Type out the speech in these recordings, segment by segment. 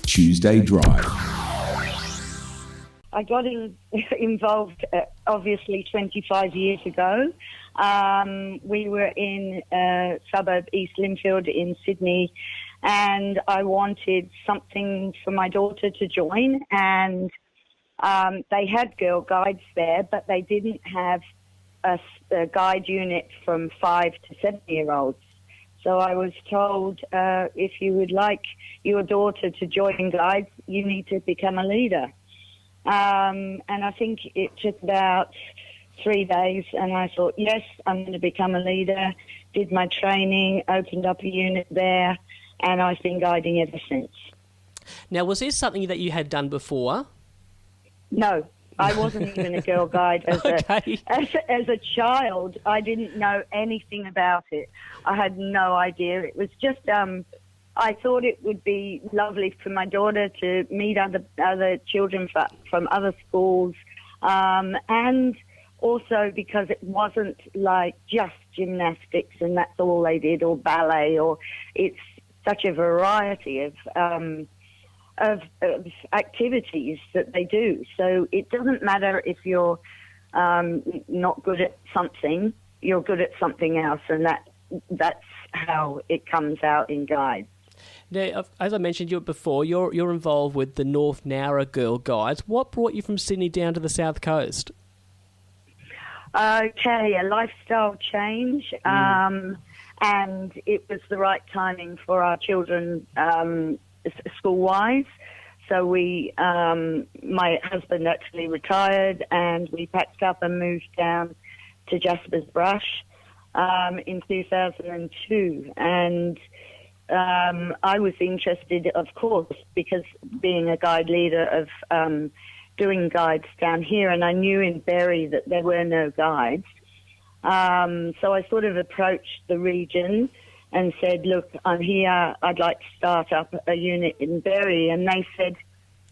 Tuesday Drive. I got involved, obviously, 25 years ago. We were in suburb East Linfield in Sydney, and I wanted something for my daughter to join. And they had Girl Guides there, but they didn't have a guide unit from 5 to 7-year-olds. So I was told, if you would like your daughter to join Guides, you need to become a leader. And I think it took about 3 days, and I thought, yes, I'm going to become a leader, did my training, opened up a unit there, and I've been guiding ever since. Now, was this something that you had done before? No, I wasn't even a girl guide. As a child, I didn't know anything about it. I had no idea. It was just... I thought it would be lovely for my daughter to meet other children from other schools, and also because it wasn't like just gymnastics and that's all they did, or ballet, or it's such a variety of activities that they do. So it doesn't matter if you're not good at something, you're good at something else, and that's how it comes out in Guides. Now, as I mentioned before, you're involved with the North Nowra Girl Guides. What brought you from Sydney down to the South Coast? Okay, a lifestyle change, and it was the right timing for our children school-wise. So my husband actually retired, and we packed up and moved down to Jasper's Brush in 2002, and I was interested, of course, because being a guide leader of doing guides down here, and I knew in Berry that there were no guides. So I sort of approached the region and said, look, I'm here, I'd like to start up a unit in Berry. And they said,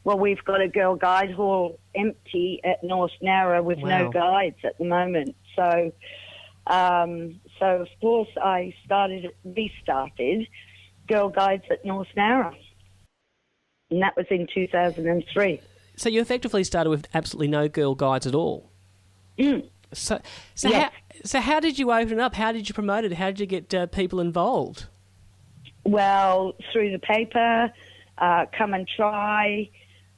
well, we've got a girl guide hall empty at North Nowra with no guides at the moment. So of course, I restarted Girl Guides at North Nowra, and that was in 2003. So you effectively started with absolutely no girl guides at all. So yes. How did you open it up? How did you promote it? How did you get people involved? Well, through the paper, come and try.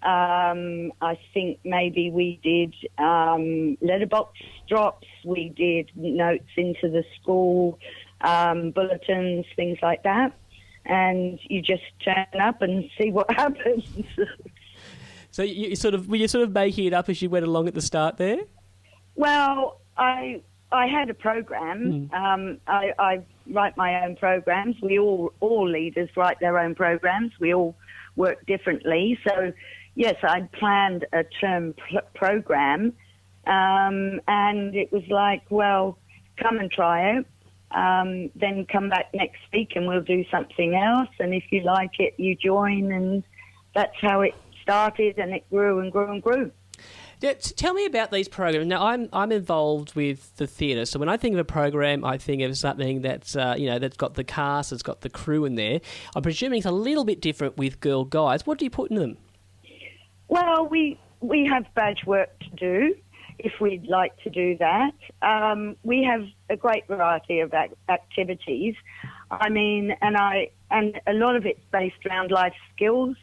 I think maybe we did letterbox drops. We did notes into the school, bulletins, things like that. And you just turn up and see what happens. So were you sort of making it up as you went along at the start there? Well, I had a program. I write my own programs. We all leaders write their own programs. We all work differently. So yes, I planned a term program, and it was like, well, come and try it. Then come back next week and we'll do something else. And if you like it, you join. And that's how it started, and it grew and grew and grew. Yeah, tell me about these programs. Now, I'm involved with the theatre, so when I think of a program, I think of something that's that's got the cast, it's got the crew in there. I'm presuming it's a little bit different with Girl Guides. What do you put in them? Well, we have badge work to do, if we'd like to do that. We have a great variety of activities. I mean, and a lot of it's based around life skills.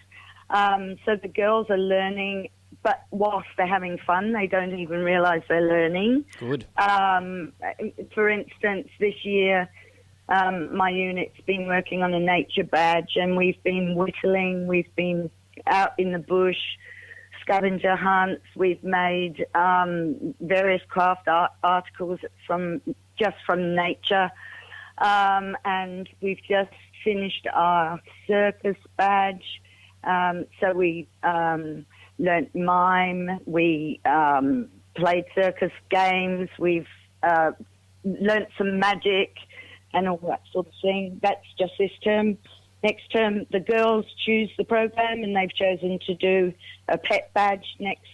So the girls are learning, but whilst they're having fun, they don't even realise they're learning. Good. For instance, this year, my unit's been working on a nature badge, and we've been whittling, we've been out in the bush, scavenger hunts. We've made various craft articles from nature, and we've just finished our circus badge. So we learnt mime. We played circus games. We've learnt some magic and all that sort of thing. That's just this term. Next term, the girls choose the program, and they've chosen to do a pet badge next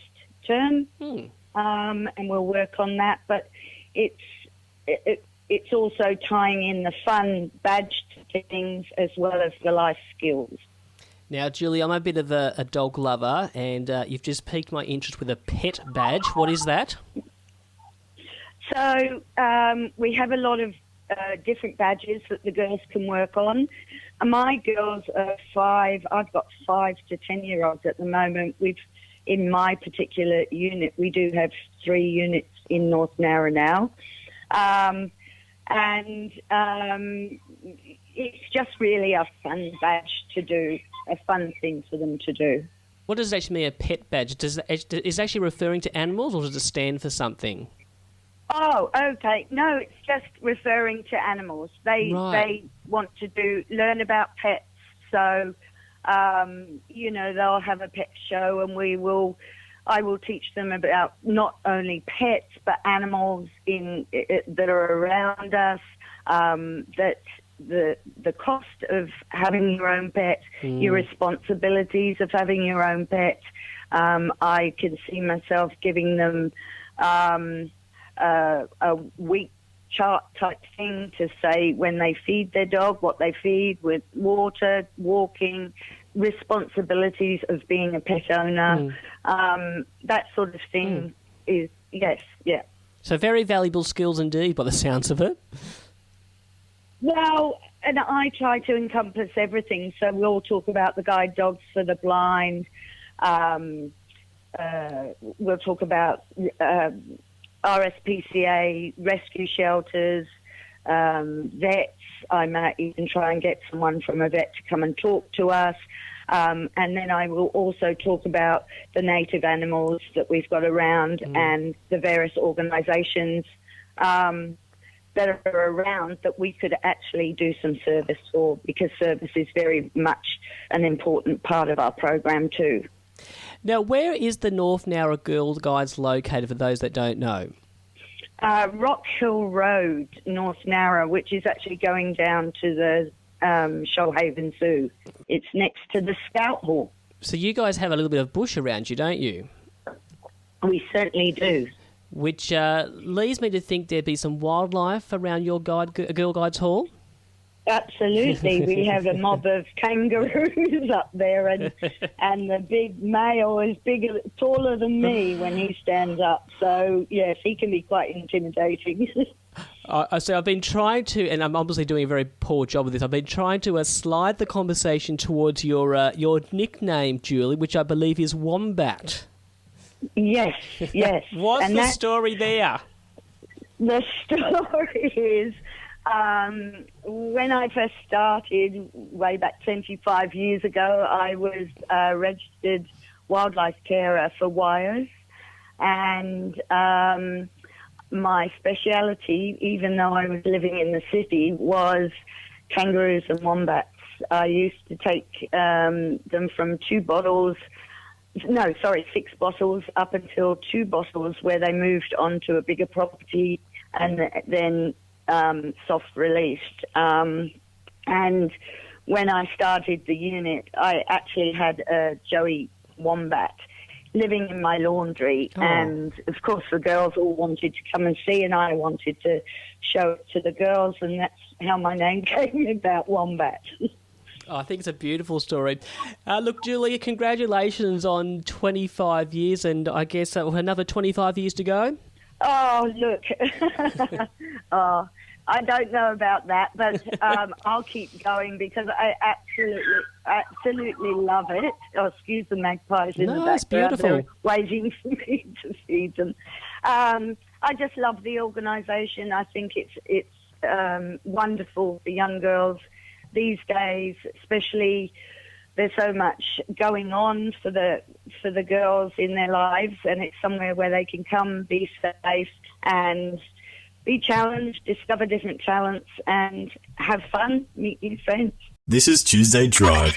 term, and we'll work on that. But it's also tying in the fun badge things as well as the life skills. Now, Julie, I'm a bit of a dog lover, and you've just piqued my interest with a pet badge. What is that? So we have a lot of different badges that the girls can work on. My girls are 5. I've got 5 to 10-year-olds at the moment. In my particular unit, we do have 3 units in North Nowra now. It's just really a fun badge to do, a fun thing for them to do. What does it actually mean, a pet badge? Is it actually referring to animals, or does it stand for something? Oh, okay. No, it's just referring to animals. They want to learn about pets. So, they'll have a pet show, and I will teach them about not only pets but animals that are around us. That the cost of having your own pet, your responsibilities of having your own pet. I can see myself giving them a week chart type thing to say when they feed their dog, what they feed, with water, walking, responsibilities of being a pet owner, that sort of thing is, yes, yeah. So very valuable skills indeed by the sounds of it. Well, and I try to encompass everything. So we'll talk about the guide dogs for the blind. We'll talk about RSPCA, rescue shelters, vets. I might even try and get someone from a vet to come and talk to us. And then I will also talk about the native animals that we've got around and the various organisations that are around that we could actually do some service for, because service is very much an important part of our program too. Now, where is the North Nowra Girl Guides located, for those that don't know? Rock Hill Road, North Nowra, which is actually going down to the Shoalhaven Zoo. It's next to the Scout Hall. So you guys have a little bit of bush around you, don't you? We certainly do. Which leads me to think there'd be some wildlife around your Girl Guides Hall? Absolutely. We have a mob of kangaroos up there, and the big male is taller than me when he stands up. So, yes, he can be quite intimidating. So I've been trying to, and I'm obviously doing a very poor job of this, I've been trying to slide the conversation towards your nickname, Julie, which I believe is Wombat. Yes. What's the story there? The story is, when I first started, way back 25 years ago, I was a registered wildlife carer for wires, and my speciality, even though I was living in the city, was kangaroos and wombats. I used to take them from 6 bottles up until 2 bottles, where they moved on to a bigger property and then soft released. And when I started the unit, I actually had a Joey wombat living in my laundry. And of course the girls all wanted to come and see, and I wanted to show it to the girls, and that's how my name came about, Wombat. I think it's a beautiful story. Look, Julia, congratulations on 25 years, and I guess another 25 years to go. Oh, look. I don't know about that, but I'll keep going, because I absolutely love it. Oh, excuse the magpies in the background. It's beautiful. They're waiting for me to feed them. I just love the organisation. I think it's wonderful for young girls these days, especially. There's so much going on for the girls in their lives, and it's somewhere where they can come, be safe, and be challenged, discover different talents, and have fun, meet new friends. This is Tuesday Drive.